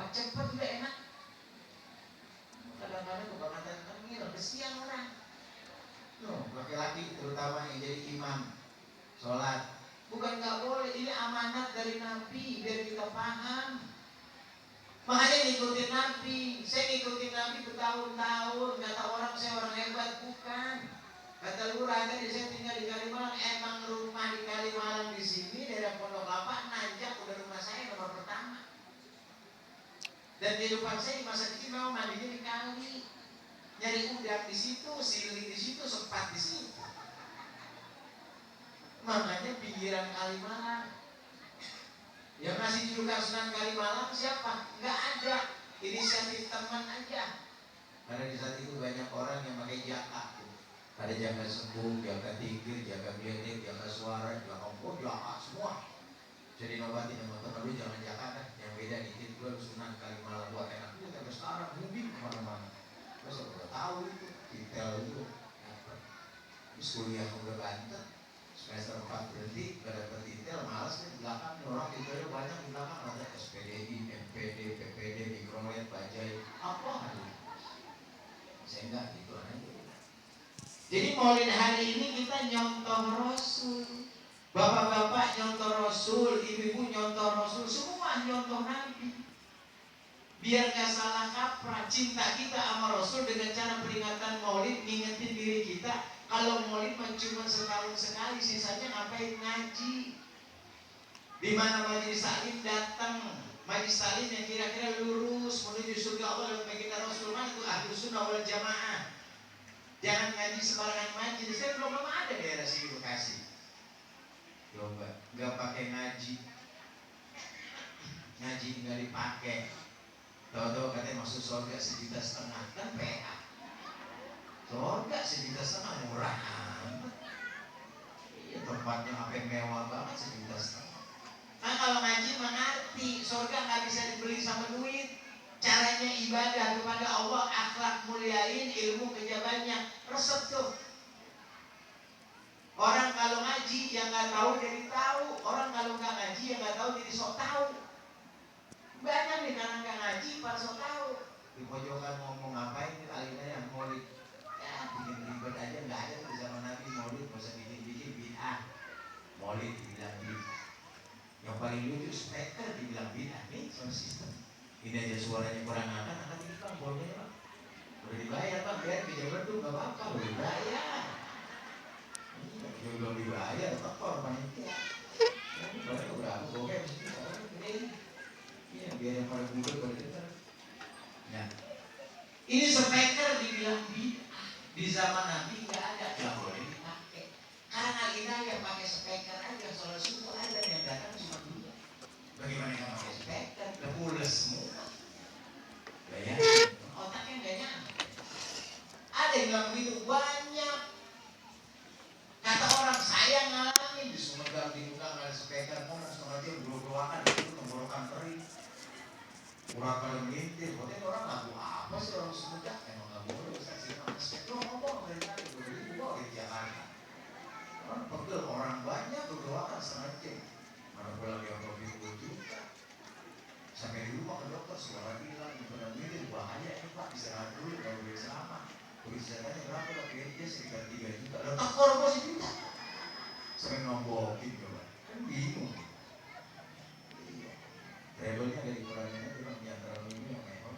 apa? Cepat juga enak. Kadang-kadang kebakatan tengil, kesian orang. Laki-laki terutama yang jadi imam sholat, bukan nggak boleh, ini amanat dari Nabi biar kita paham. Makanya ngikutin Nabi. Saya ngikutin Nabi bertahun-tahun. Kata orang saya orang hebat, bukan. Kata lurah tadi saya tinggal di Kalimalang, emang rumah di Kalimalang di sini daerah Pondok Kelapa nanjak udah rumah saya nomor pertama. Dan kehidupan saya di masa kecil memang mandinya di kali, nyari udang di situ, siling di situ, sepat di situ. Makanya pinggiran Kalimalang. Yang ngasih julukan Sunan Kalimalang siapa? Nggak ada. Inisiatif teman aja. Karena di saat itu banyak orang yang pakai jaka. Ada jaka sembung, jaka tinggi, jaka geledek, jaka suara, jaka kompor, jaka semua. Jadi nobatin yang motor dulu jangan jaka kan. Yang beda dikit gue Sunan Kalimalang buat enak. Itu sampai sekarang mungkin kemana-mana. Terus udah tahu itu, detail itu. Terus kuliah udah Banten. Semester 4 berhenti, gak dapet detail, malas kan. Di belakang orang detailnya banyak, di belakang ada SPDI, MPD, PPD, Mikrolet, Bajai, apa aja. Saya enggak gitu aja. Jadi maulid hari ini kita nyontoh Rasul. Bapak-bapak nyontoh Rasul, ibu-ibu nyontoh Rasul, semua nyontoh Nabi. Biar gak salah kaprah, cinta kita sama Rasul dengan cara peringatan maulid, ngingetin diri kita. Kalau maulid cuma setahun sekali, sisanya ngapain ngaji. Di mana majelis taklim datang, majelis taklim yang kira-kira lurus menuju surga Allah dan baginda Rasul, itu ahlus sunnah wal jamaah. Jangan ngaji sembarangan majelis. Saya belum ada daerah sini Bekasi. Coba, nggak pakai ngaji, ngaji nggak dipakai. Tahu-tahu katanya masuk surga 1,5 juta kan PA. Surga 1,5 juta murah amat. Iya tempatnya apa yang mewah banget 1,5 juta. Nah kalau ngaji mengerti, surga nggak bisa dibeli sama duit. Caranya ibadah kepada Allah, akhlak muliain, ilmu kerja banyak, resep tuh. Orang kalau ngaji yang nggak tahu jadi tahu, orang kalau nggak ngaji yang nggak tahu jadi sok tahu. Banyak nih karena nggak ngaji, pas sok tahu. Di pojokan ngomong ngapain nih alimnya yang maulid, ya bikin ribet aja, nggak ada di zaman Nabi maulid, nggak usah bikin bid'ah. Maulid dibilang bid'ah. Yang paling lucu speaker dibilang bid'ah nih sound system. Ini aja suaranya kurang akan hilang boleh Pak. Udah dibayar Pak, biar ke Jawa tuh nggak apa-apa, udah dibayar. Iya, belum dibayar, tekor panitia. Baru berapa bokeh mesti ini. Iya, biar yang paling muda pada dengar. Nah, ini speaker dibilang bid'ah. Di zaman Nabi nggak ada, nggak boleh dipakai. Karena kita yang pakai speaker aja, sholat subuh ada yang datang cuma dua. Bagaimana yang pakai speaker? Udah pules semua. Bayangin, otaknya nggak nyampe. Ada yang bilang begitu, banyak. Kata orang, saya ngalamin di Sumedang di Tukang ada speaker ngomong sama dia berdoakan itu tenggorokan kering. Kurang kali melintir, katanya orang lagu apa sih orang Sumedang? Emang nggak boleh Ustaz sih nama speaker ngomong dari tadi 2000 di Jakarta. Orang pegel, orang banyak berdoakan setengah jam. Mana pula yang lebih 2 juta. Sampai di rumah ke dokter suara bilang benar-benar bahaya ini Pak, istirahat dulu kalau boleh selama. Begitu saya tanya berapa Pak, dia sekitar 3 juta. Lalu tekor bos juta. Sampai nombokin coba, kan bingung. Iya. Travelnya ada dikurangin aja Bang, di antara ini yang mewah.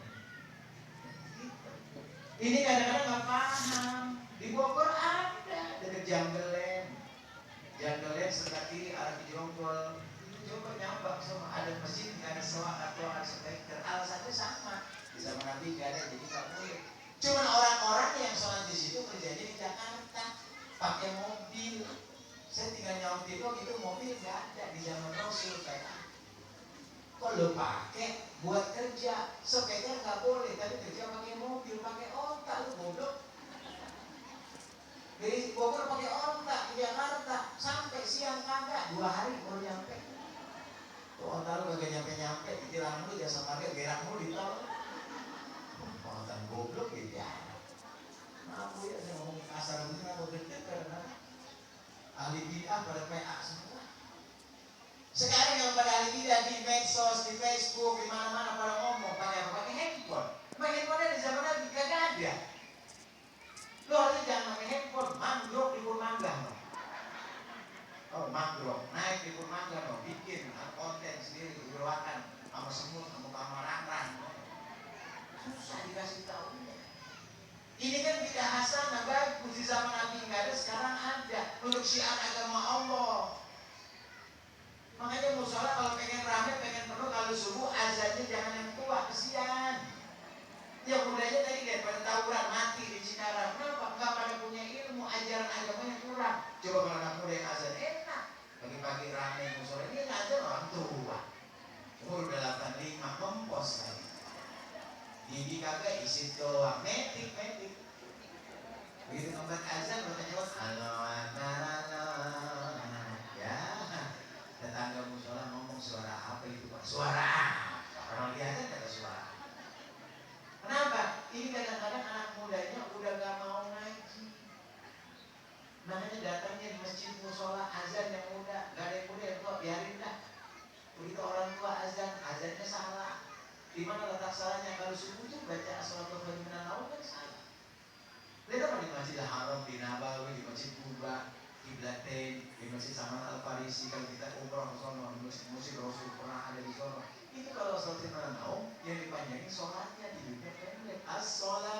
Ini kadang-kadang nggak paham. Di Bogor ada dekat Janggelen. Janggelen sebelah kiri arah Jonggol. Coba nyambak sama ada masjid nggak ada soal atau ada speaker, alasannya sama. Di zaman Nabi nggak ada, jadi nggak boleh. Cuman orang-orang yang sholat di situ kerjanya di Jakarta pakai mobil. Saya tinggal nyaut itu gitu, mobil nggak ada di zaman Rasul kayak. Kok lo pakai buat kerja, speaker nggak boleh, tapi kerja pakai mobil, pakai otak lo bodoh. Dari Bogor pakai otak ke Jakarta sampai siang kagak 2 hari baru nyampe. Otak lu kagak nyampe-nyampe, ditilang lu jasa marga gerak mulu di tol. Otak goblok gitu ya. Mampu ya, saya ngomong kasar begini aku gede karena ahli bid'ah pada PA semua. Sekarang yang pada ahli bid'ah di medsos, di Facebook, di mana-mana pada ngomong, bro, naik di Purmangga no, bikin konten sendiri, berwakan sama semut, sama rang-rang. Susah dikasih tahunya. Ini kan tidak hasanah, bagus di zaman Nabi nggak ada, sekarang ada untuk syiar agama Allah. Makanya musola kalau pengen rame, pengen penuh, kalau subuh azannya jangan yang tua, kesian. Yang mudanya tadi daripada tawuran mati di Cikarang. Kenapa? Nggak pada punya ilmu, ajaran agamanya kurang. Coba kalau anak muda yang azan enak, pagi-pagi rame musola, ini ngajar orang tua. Umur 85 mempos lagi. Gigi kagak isi doang, metik. Begitu tempat azan bertanya, halo ya, tetangga musola ngomong suara apa itu Pak? Suara orang di azan ada suara. Kenapa? Ini kadang-kadang anak mudanya udah gak mau ngaji. Makanya datangnya di masjid musola azan yang muda, gak ada yang muda yang tua, biarin dah. Begitu orang tua azan, azannya salah. Di mana letak salahnya? Kalau subuh tuh baca as-salatu khairum minan naum kan salah. Lihat apa di Masjidil Haram, di Nabawi, di Masjid Kuba, Qiblatain, di Masjid Salman Al-Farisi, kalau kita umrah ke sono, di Masjid Rasul pernah ada di sono. Itu kalau as-salatu khairum minan naum yang dipanjangin sholatnya, tidurnya pendek. As-salatu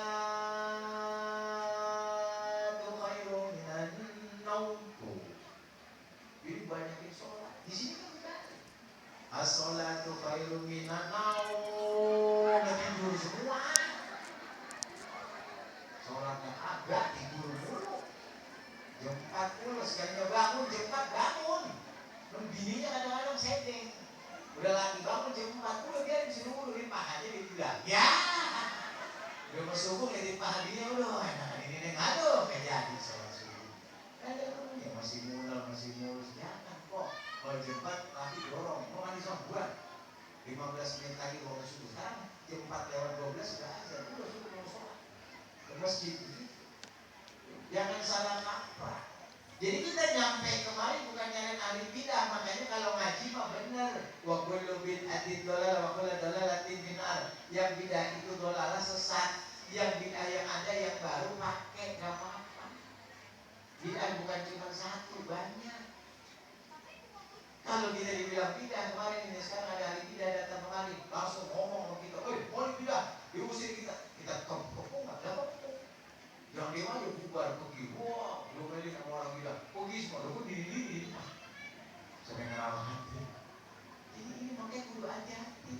khairum minan naum. Jadi banyakin sholat. Di sini kan tidak. As-salatu khairum minan naum. Tidur semua. Sholatnya agak tidur dulu. Jam 4 sekalinya bangun, jam 4 bangun. Bininya kadang-kadang setting. Udah lagi bangun jam 4 dia disuruh ulurin pahanya dia bilang, ya. Udah mau subuh liatin paha dia udah. Nah ini aduh gak jadi sholat subuh. Ya masih mulus. Jangan kok. Kalau jam 4 tapi dorong. Mau mandi sama buat 15 menit lagi mau subuh. Sekarang jam 4 lewat 12 sudah azan. Udah subuh mau sholat ke masjid. Jangan salah kaprah. Jadi kita nyampe kemari bukan nyari ahli bidah. Makanya kalau ngaji mah bener. Wa kullu bid'atin dhalal wa kullu dhalalatin finnar. Yang bidah itu dhalalah sesat. Yang bidah yang ada yang baru pakai enggak apa-apa. Bidah bukan cuma satu, banyak. Kalau kita dibilang bidah kemarin ini, sekarang ada ahli bidah datang kemari langsung ngomong sama kita, mau bidah, diusir kita kok nggak dapat. Yang dia aja bubar pergi, wah, lu beli sama orang bilang, pergi semua, lu diri sampai ngerawat hati. Ini makanya kudu hati-hati.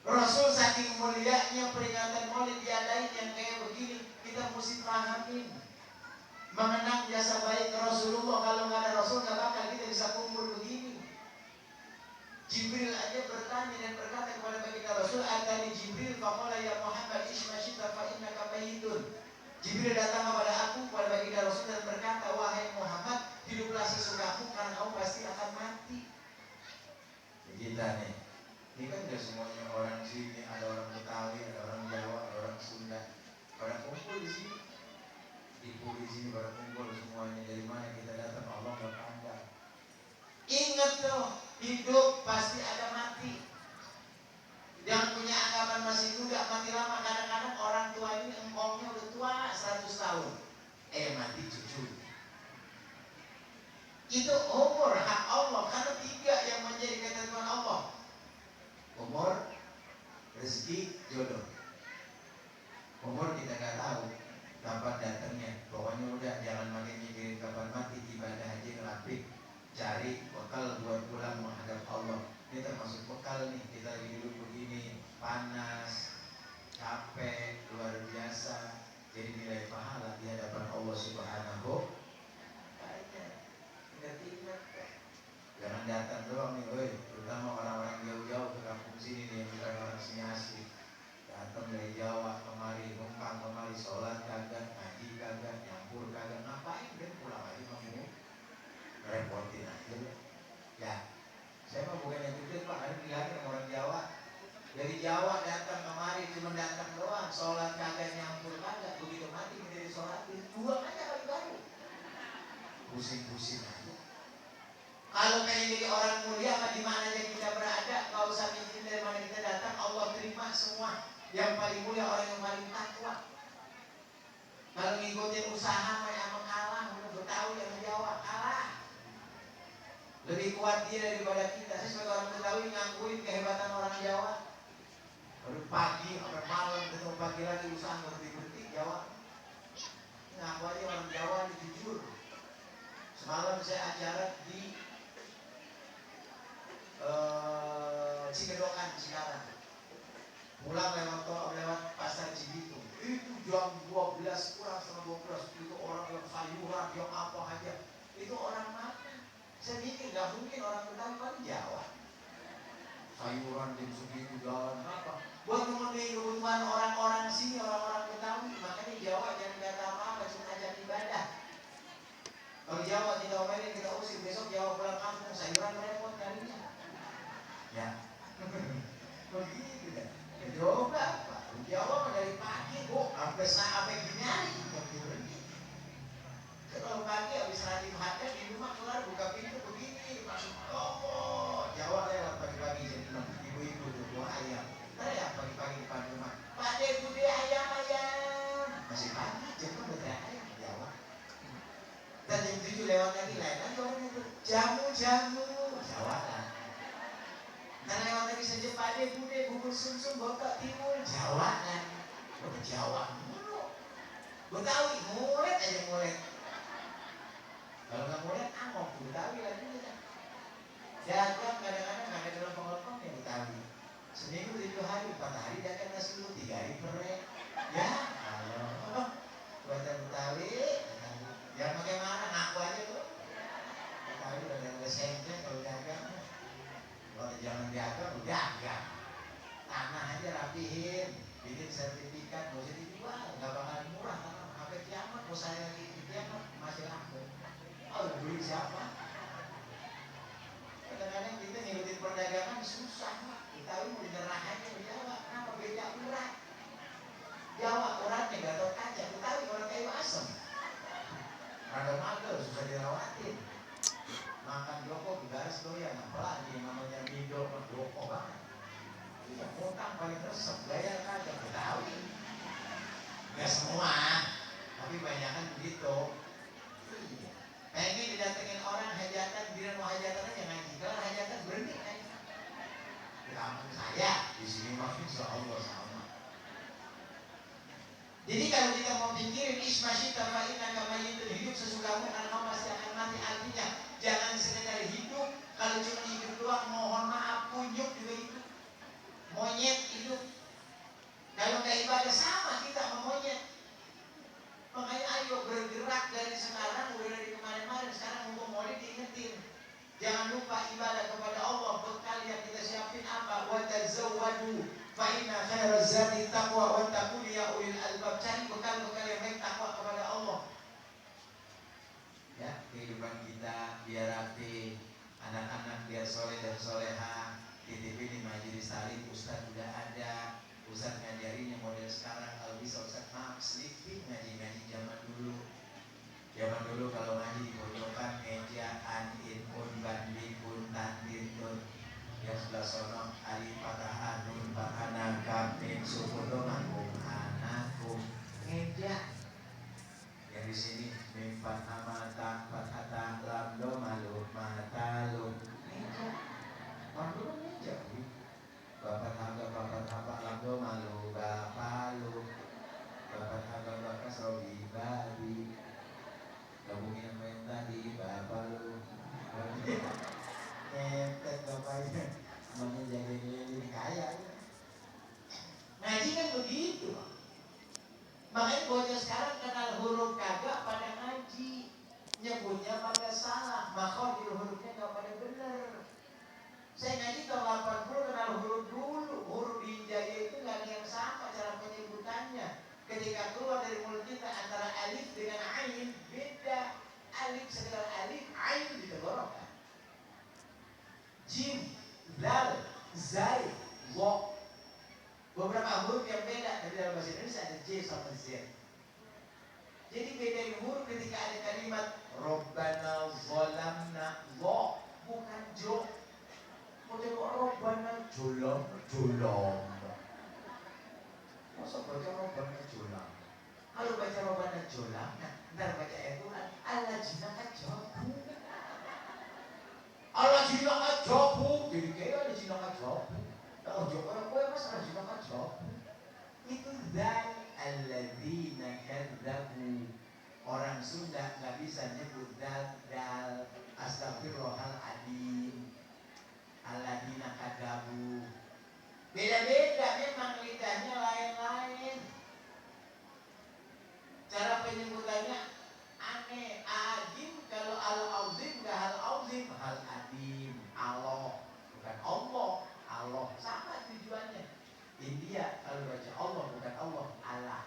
Rasul saking mulianya peringatan maulid diadain yang kayak begini, kita mesti pahamin. Mengenang jasa baik Rasulullah, kalau nggak ada Rasul nggak bakal kita bisa kumpul begini. Jibril aja bertanya dan berkata kepada baginda Rasul, "Atani Jibril faqala ya Muhammad isma syi'ta fa innaka mayyitun." Jibril datang kepada aku, kepada baginda Rasul dan berkata, "Wahai Muhammad, hiduplah sesukamu karena kamu pasti akan mati." Kita nih, ini kan udah semuanya orang sini, ada orang Betawi, ada orang Jawa, ada orang Sunda, pada kumpul di sini. Di sini pada kumpul semuanya. Dari mana kita datang? Allah nggak pandang. Ingat loh, hidup pasti ada mati. Yang punya anggapan masih muda, mati lama. Kadang-kadang orang tua ini engkongnya udah tua 100 tahun. Mati cucu. Itu umur hak Allah. Karena 3 yang menjadi ketentuan Allah: umur, rezeki, jodoh. Umur kita nggak tahu kapan datangnya. Pokoknya udah jangan makin mikirin kapan mati, ibadah aja ngelapik. Cari bekal buat pulang menghadap Allah. Ini termasuk bekal nih. Kita lagi duduk begini, panas, capek, luar biasa. Jadi nilai pahala di hadapan Allah Subhanahu. Ingat-ingat. Jangan datang doang nih, woi. Terutama orang-orang jauh-jauh ke kampung sini nih, yang bukan orang sini asli. Datang dari Jawa kemari, numpang kemari, sholat kagak, ngaji kagak, nyampur kagak, ngapain? Dan pulang aja kamu. Repotin aja ya. Saya mah bukan yang gede Pak, ada bilangin sama orang Jawa. Dari Jawa datang kemari cuma datang doang, sholat kagak, nyampur kagak. Begitu mati menjadi sholat, buang aja kali baru. Pusing-pusing aja. Kalau pengen jadi orang mulia, apa di mana aja kita berada, nggak usah mikirin dari mana kita datang. Allah terima semua. Yang paling mulia orang yang paling takwa. Kalau ngikutin usaha, yang kalah, udah Betawi yang Jawa kalah. kuat dia daripada kita. Saya sebagai orang Betawi ngakuin kehebatan orang Jawa. Baru pagi sampai malam ketemu pagi lagi usaha ngerti-ngerti Jawa. Ngaku aja orang Jawa ini jujur. Semalam saya acara di Cigedokan sekarang. Pulang lewat pasar Cibitung. Itu jam 12 kurang setengah 12. Itu orang yang sayuran, yang apa aja. Itu orang mana? Saya mikir gak mungkin orang Betawi paling Jawa. Sayuran jam segitu jalan apa? Buat memenuhi kebutuhan orang-orang sini, orang-orang Betawi. Makanya Jawa jangan kata apa-apa, cuma ajak ibadah. Kalau Jawa kita omelin, kita usir, besok Jawa pulang kampung, sayuran repot kalinya. Ya, begitu deh. Ya coba, Pak. Jawa dari pagi, sampai gini hari. Kalau pagi habis rajin hajat di rumah keluar buka pintu begini masuk Jawa lewat pagi-pagi jadi ibu-ibu tuh buah ayam teriak pagi-pagi depan rumah Pak De bude ayam masih pagi jam kan udah ayam Jawa dan jam 7 lewat lagi lain itu jamu Jawa kan dan lewat lagi saja Pak De bude bubur sum-sum botok timun Jawa kan Jawa mulu Betawi mulet aja mulet. Kalau nggak mulai, ngomong Betawi lagi ya. Dagang kadang-kadang nggak ada dalam pengelopong yang Betawi. Seminggu 7 hari, 4 hari dagang nasi lu 3 hari per ya. Kalau buatan Betawi, ya bagaimana ngaku aja tuh. Betawi udah SMP kalau dagang. Kalau jangan dagang, udah dagang. Tanah aja rapihin, bikin sertifikat, mau jadi dijual, nggak bakal murah. Sampai kiamat, mau saya lagi kiamat masih laku. Oh, beli siapa? Kadang-kadang kita ngikutin perdagangan susah, Pak. Kita mau nyerah aja ke Jawa. Kenapa beda urat? Jawa uratnya Gatot Kaca. Betawi orang kayu asem. Rada magel, susah dirawatin. Makan Joko garis doyan. Apalagi namanya Mido, Joko banget. Iya, utang paling resep. Gaya kacang Betawi. Gak semua, tapi banyakan begitu. Ini didatengin orang hajatan, bila mau hajatan aja ngaji. Kalau hajatan berhenti ngaji. Di kampung saya, di sini mah insya Allah sama. Jadi kalau kita mau pikirin ismasyita fa'inna kamayitun, hidup sesukamu karena kamu pasti akan mati. Artinya jangan sekedar hidup. Kalau cuma hidup doang, mohon maaf, kunyuk juga hidup. Monyet hidup. Kalau nggak ibadah sama kita sama monyet. Makanya ayo bergerak dari sekarang, udah dari kemarin-kemarin, sekarang mumpung mulai diingetin. Jangan lupa ibadah kepada Allah. Bekal yang kita siapin apa? Wa tazawwadu fa inna khairaz zadi taqwa wattaqun ya ulil albab. Cari bekal-bekal yang baik, takwa kepada Allah. Ya, kehidupan kita biar rapi, anak-anak biar soleh dan soleha. Di TV di majelis talim Ustaz sudah ada. Ustaz ngajarinya model sekarang. Kalau bisa Ustaz maaf sedikit ngaji-ngaji zaman dulu. Zaman dulu kalau ngaji di pojokan meja anin un bandi un tandir un yang sebelah sono alif fathah nun fathah kafin sukun mangkum anakum meja. Yang di sini mim fathah mata fathah lam do malu mata lu meja. Dulu meja. Bapak lambdo malu bapak lu bapak sobi babi gabungin apa yang tadi bapak lu ngetet bapaknya namanya jadi kaya. Ngaji kan begitu. Makanya bocah sekarang kenal huruf kagak pada ngaji, nyebutnya pada salah, maka hurufnya gak pada bener. Saya ngaji tahun 80 kenal huruf dulu. Huruf di Hinjaya itu gak ada yang sama cara penyebutannya. Ketika keluar dari mulut kita antara alif dengan ain beda. Alif sekedar alif, ain ditenggorokan. Jim, lal, zai, wo. Beberapa huruf yang beda. Tapi dalam bahasa Indonesia ada J sama Z. Jadi bedain huruf ketika ada kalimat Rabbana zolamna wo, bukan jo. Mungkin Rabbana julam. Masa baca Rabbana julam? Kalau baca Rabbana julam, ntar baca ayat Quran Allah jinaka jabu. Allah ojo kowe Mas rajin aja. Itu dan alladzina kadzabu. Orang Sunda nggak bisa nyebut dal astagfirullahaladzim. Alladzina kadzabu. Beda-beda memang lidahnya lain-lain. Cara penyebutannya aneh. Adim kalau al-azim nggak hal-azim, hal-adim. Allah bukan Allah. Allah sama tujuannya. India kalau baca Allah bukan Allah, Allah.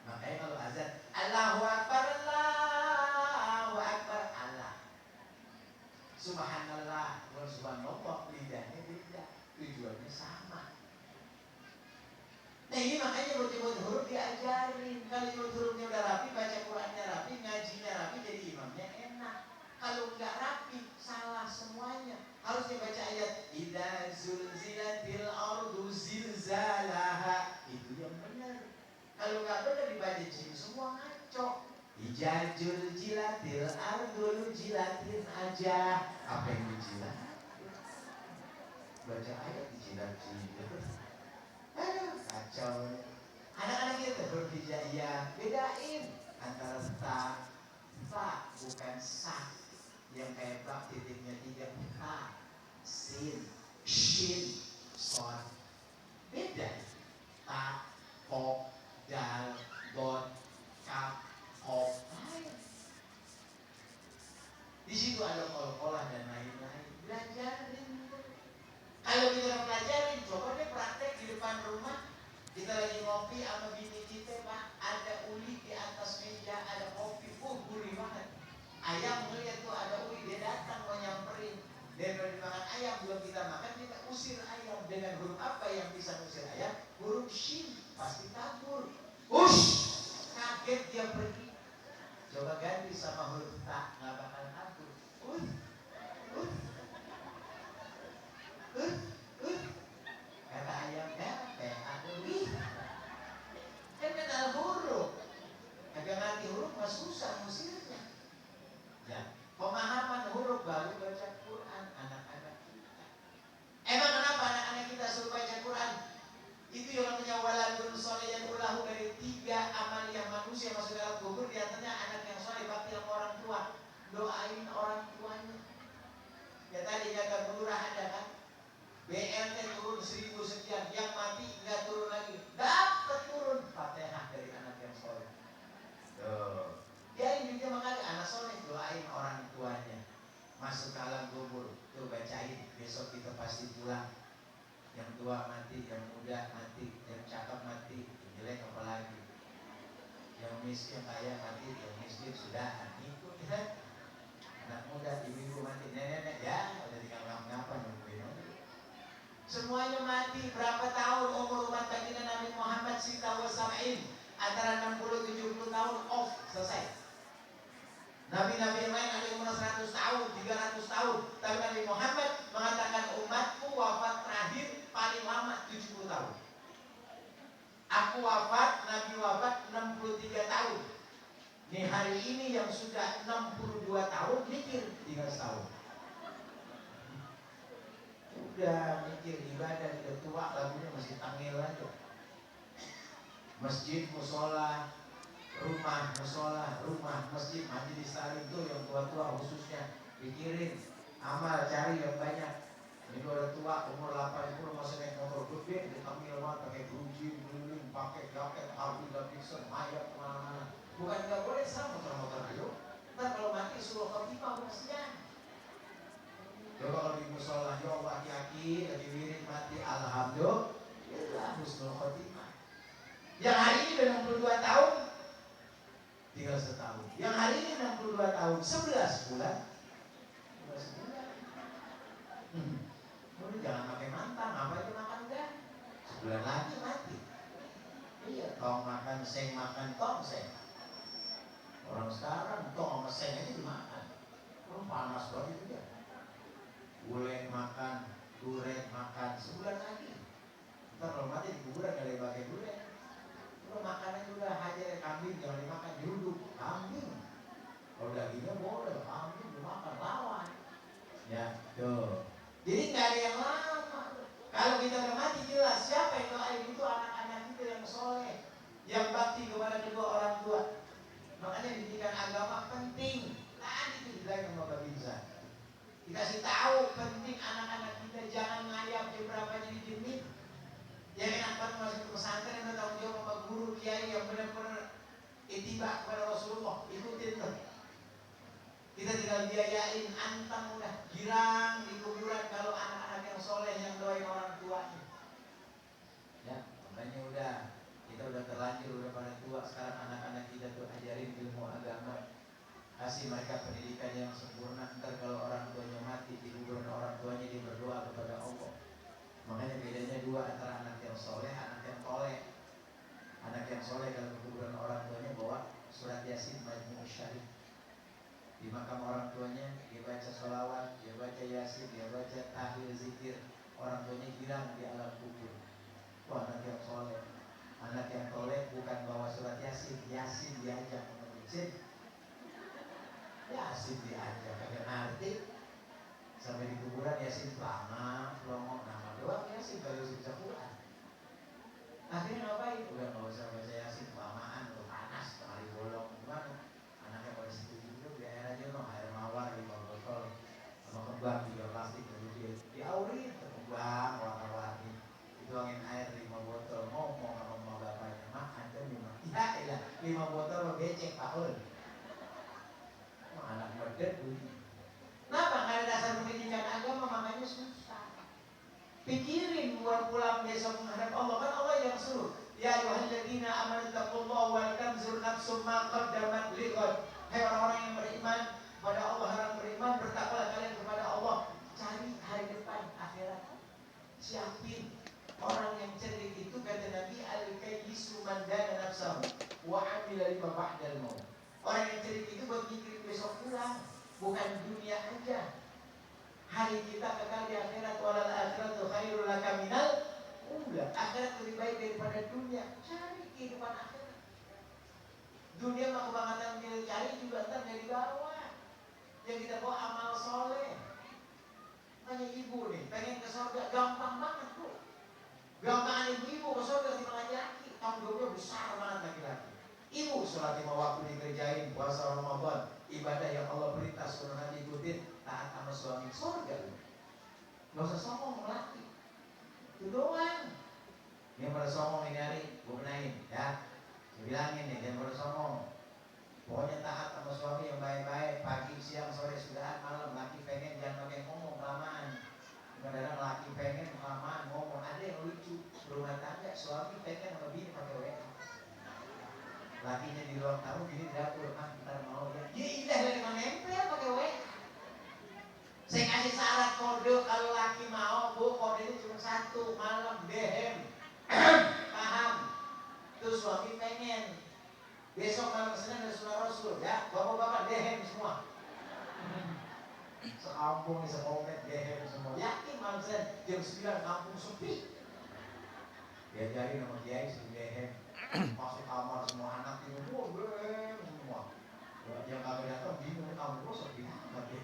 Makanya kalau azan Allahu Akbar, Allahu Akbar, Allah. Subhanallah, subhanallah, lidahnya beda, tujuannya sama. Nah ini makanya buat huruf diajarin. Kalau hurufnya udah rapi, baca Qurannya rapi, ngajinya rapi, jadi imamnya enak. Kalau nggak rapi, salah semuanya. Harus dibaca ayat idza zulzilatil ardu zilzalaha. Itu yang benar. Kalau nggak benar dibaca jim semua ngaco. Idza zulzilatil ardu jilatin aja. Apa yang dijilat? Baca ayat dijilat-jilat. Aduh, kacau. Anak-anak kita berhijaiyah, bedain antara ta, fa bukan sa. Yang kayak bak titiknya 3, ha, sin, shin, son. Beda. Ta, ko, dal, dot, kaf, kof. Di situ ada kol-kolah dan lain-lain. Belajarin. Kalau kita pelajarin, coba deh praktek di depan rumah. Kita lagi ngopi sama bini kita, Pak. Ada uli di atas meja, ada kopi, gurih banget. Ayam melihat tuh ada uli, dia datang mau nyamperin. Daripada dimakan ayam, belum kita makan, kita usir ayam. Dengan huruf apa yang bisa usir ayam? Huruf shin, pasti kabur. Ush! Kaget dia pergi. Coba ganti sama huruf ta, nggak bakal kabur. Kata ayamnya, kan kenal huruf. Agak ngerti huruf nggak susah musirnya. Ya, pemahaman huruf baru baca Quran anak-anak kita. Emang kenapa anak-anak kita suruh baca Quran? Itu yang namanya waladun soleh yang ulahu dari 3 amaliyah manusia masuk dalam kubur. Di antaranya anak yang soleh bakti sama orang tua. Doain orang tuanya. Ya tadi kata lurah ada kan? BLT turun 1000 sekian, yang mati nggak turun lagi, dapat turun Fatihah dari anak yang soleh. Tuh, dia juga makanya anak soleh doain orang tuanya masuk ke alam kubur, tuh bacain, besok kita pasti pulang. Yang tua mati, yang muda mati, yang cakep mati, yang jelek apalagi, yang miskin kaya mati, yang miskin sudah ikut ya. Anak muda ibu-ibu mati, nenek-nenek ya udah tinggal ngapa-ngapa nungguin. Semuanya mati. Berapa tahun umur umat baginda Nabi Muhammad? Sita wa sab'in, antara 60-70 tahun off, selesai. Nabi-nabi yang lain ada umur 100 tahun, 300 tahun. Tapi Nabi Muhammad mengatakan umatku wafat terakhir paling lama 70 tahun. Aku wafat, Nabi wafat 63 tahun. Nih hari ini yang sudah 62 tahun mikir tinggal setahun. Udah mikir ibadah, udah tua, lagunya masih tangil aja. Masjid, musola, rumah, musola, rumah, masjid, majelis taklim tuh yang tua-tua khususnya pikirin amal, cari yang banyak. Ini udah tua, umur 80 masih naik motor gede, ditangil banget, pakai bujing, keliling, pakai jaket, Harley Davidson, mayat kemana-mana. Bukan nggak boleh sama motor-motor ayo. Ntar kalau mati suruh khotimah kasihan. Coba kalau di musola, ya Allah aki-aki lagi wirid mati, alhamdulillah husnul khotimah. Yang hari ini udah 62 tahun, tinggal setahun. Yang hari ini 62 tahun, 11 bulan. 11 bulan. Udah jangan pakai mantan, apa itu makan enggak? Sebulan lagi mati. Iya, tong makan seng, makan tong seng. Orang sekarang tong sama seng aja dimakan. Orang panas banget itu ya. Gulai makan, durian makan, sebulan lagi. Ntar kalau mati di kuburan gak ada pakai durian. Kalau makannya juga hajar kambing jangan dimakan, diruduk kambing. Kalau dagingnya boleh, kambing dimakan lawan. Ya, tuh. Jadi nggak ada yang lama. Kalau kita udah mati jelas siapa yang doain itu anak-anak kita yang soleh, yang bakti kepada kedua orang tua. Makanya pendidikan agama penting. Tadi itu dibilang sama Bapak Binza. Dikasih tahu penting anak-anak kita jangan ngayap jam berapa jadi demi. Yang enak banget masuk ke pesantren dan tanggung jawab sama guru kiai yang benar-benar itibak kepada Rasulullah, ikutin tuh. Kita tinggal biayain, antang udah girang di kuburan kalau anak-anak yang soleh yang doain orang tuanya. Ya, makanya udah kita udah terlanjur udah pada tua, sekarang anak-anak kita tuh ajarin ilmu agama, kasih mereka pendidikan yang sempurna. Ntar kalau orang tuanya mati di kuburan orang tuanya dia berdoa kepada Allah. Makanya bedanya dua antara anak yang soleh, anak yang toleh. Anak yang soleh kalau ke kuburan orang tuanya bawa surat Yasin Majmu' Syarif. Di makam orang tuanya dia baca sholawat, dia baca Yasin, dia baca tahlil zikir. Orang tuanya hilang di alam kubur. Wah, anak yang soleh. Anak yang toleh bukan bawa surat Yasin, Yasin diajak mengurusin. Yasin diajak, kagak ngerti. Sampai di kuburan Yasin lama, pelongok nama doang Yasin kalau bisa Quran. Akhirnya ngapain? Udah nggak usah baca Yasin, kelamaan, udah panas, kali bolong, gimana? Anaknya pada situ juga, biar aja dong air mawar 5 botol, sama kembang 3 plastik, kemudian diaurin ke kembang warna-warni, dituangin air 5 botol, ngomong sama mama bapaknya, mak ada 5, ya elah 5 botol becek Paul. Anak medet bunyi. Kenapa? Karena dasar pendidikan agama makanya susah. Pikirin buat pulang besok menghadap Allah, kan Allah yang suruh. Ya ayyuhalladzina amanu taqullaha wal tanzur nafsum ma qaddamat lighad. Hai orang-orang yang beriman pada Allah, orang beriman bertakwalah kalian kepada Allah. Cari hari depan akhirat. Siapin. Orang yang cerdik itu kata Nabi al-kayyisu man dana nafsahu wa 'amila lima ba'dal maut. Orang yang cerdik itu berpikir besok pulang, bukan dunia aja. Hari kita kekal di akhirat, walal akhiratu khairul laka minal ula. Akhirat lebih baik daripada dunia. Cari kehidupan akhirat. Dunia mah kebangetan kita cari juga ntar dari bawah. Yang kita bawa amal soleh. Tanya ibu nih, pengen ke surga gampang banget bu. Gampang ibu ke surga di laki-laki. Tanggung jawabnya besar banget laki-laki. Ibu sholat 5 waktu dikerjain, puasa Ramadan, ibadah yang Allah perintah suruh nanti ikutin, taat sama suami, surga. Gak usah sombong laki. Itu doang. Yang pada sombong ini hari, gue benahin ya. Saya bilangin nih, jangan pada sombong. Pokoknya taat sama suami yang baik-baik, pagi, siang, sore, sudahan, malam. Laki pengen jangan pakai ngomong kelamaan. Kadang-kadang laki pengen kelamaan ngomong. Ada yang lucu, rumah tangga suami pengen sama bini pakai WA. Lakinya di ruang tamu, gini dapur, ntar mau ya. Ya indah dari nempel pakai WA. Saya kasih syarat kode kalau laki mau, bu, kodenya cuma 1, malam dehem. Paham? Itu suami pengen. Besok malam Senin ada sunnah Rasul, ya. Bapak-bapak dehem semua. Sekampung nih, sekomet dehem semua. Yakin malam Senin jam 9 kampung sepi. Diajarin sama kiai suruh dehem. Masuk kamar semua anak ini, dehem semua. Yang kagak datang bingung, kamu kok sepi amat ya.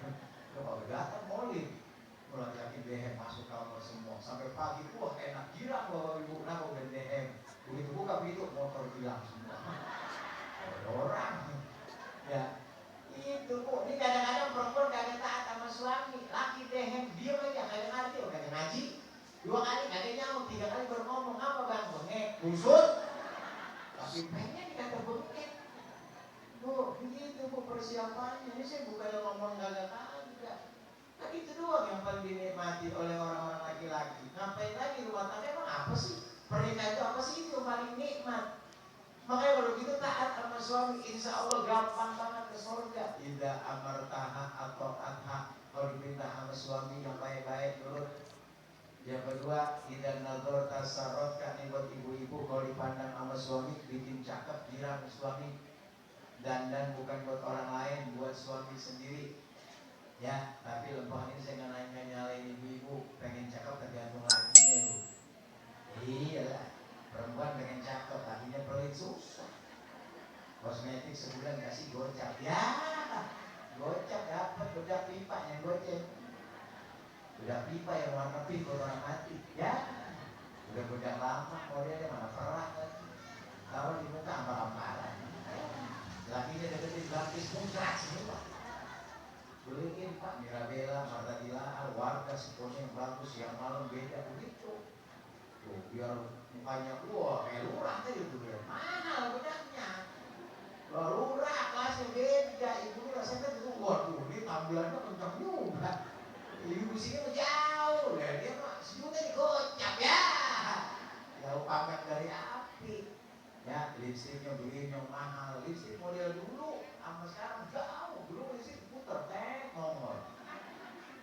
Kalau kagak datang molin. Mulai yakin dehem masuk kamar semua. Sampai pagi, wah enak, girang bapak ibu, kenapa udah dehem. Begitu buka pintu, motor hilang semua. Orang ya itu bu, ini kadang-kadang perempuan kagak taat sama suami, laki dehem diam aja kagak ngerti, kagak ngaji, 2 kali kagak nyaut, 3 kali baru ngomong apa bang, bengek, kusut, tapi pengen dikata bengek, bu, begitu bu persiapannya. Ini saya bukan ngomong kagak, kan itu doang yang paling dinikmati oleh orang-orang laki-laki. Ngapain lagi rumah tangga emang apa sih? Pernikahan itu apa sih itu paling nikmat? Makanya kalau kita taat sama suami, insya Allah gampang banget ke surga. Tidak amartaha atau adha. Kalau diperintah sama suami yang baik-baik nurut. Yang kedua, tidak nazar tasarot. Kan buat ibu-ibu kalau dipandang sama suami bikin cakep, girang suami. Dan bukan buat orang lain, buat suami sendiri. Ya, tapi lembaga ini saya nggak nyalain ibu-ibu. Pengen cakep tergantung lakinya ibu. Iyalah. Perempuan pengen cakep, lakinya pelit susah. Kosmetik sebulan kasih gocap, ya gocap dapat, gocap pipa yang gocap. Udah pipa yang warna pink orang mati. Ya, udah budak lama modelnya mana perah lagi. Kalau di muka ampar-amparan. Lakinya deketin gratis muncrat semua. Beliin Pak Mirabella, Martadila, warga semuanya yang bagus, yang malam beda begitu. Tuh, biar mukanya wah kayak lurah tadi tuh dia. Mahal bedaknya. Lurah kelasnya beda, ibu rasanya tuh waduh, ini tampilannya kencang juga. Ibu sini jauh, ya dia mah sejuta digocap ya. Jauh pangkat dari api. Ya, lipstiknya beliin yang mahal. Lipstik model dulu sama sekarang jauh. Dulu lipstik puter, nongol.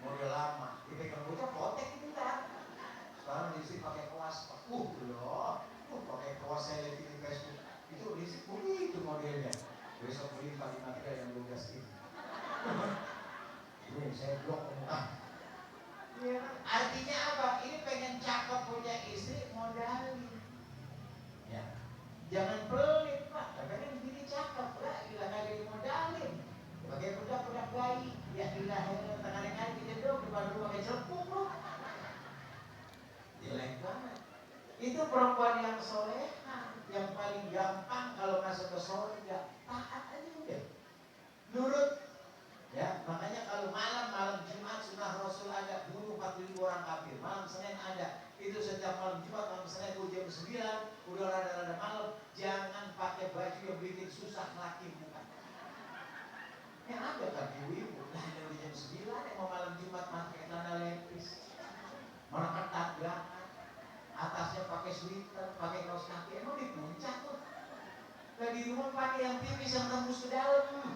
Model lama, dipegang bocah potek itu kan. Sekarang lipstik pakai kuas. Loh, pakai kuas saya lihat di Facebook. Itu lipstik begitu modelnya. Besok beli pakai material yang 12 ini. Ini saya blok muka. Ya, artinya apa? Ini pengen cakep punya istri modalin. Ya, jangan pelit Pak. Pengen bini cakep lah, ilah kali modalin. Pakai budak-budak bayi. Ya ilah tengah-tengah kita dong depan rumah pakai celepuk loh. Jelek banget. Itu perempuan yang soleha, yang paling gampang kalau masuk ke surga. Taat aja udah. Nurut. Ya, makanya kalau malam Jumat sunnah Rasul ada bunuh 40.000 orang kafir. Malam Senin ada. Itu setiap malam Jumat, malam Senin jam 9, udah rada-rada malam, jangan pakai baju yang bikin susah laki bukan. Yang ada kan ibu-ibu, nah dari jam 9 yang mau malam Jumat pakai celana lepis. Mana ketat belakang. Atasnya pakai sweater, pakai kaos kaki, emang di puncak tuh. Nah di rumah pakai yang tipis yang tembus ke dalam.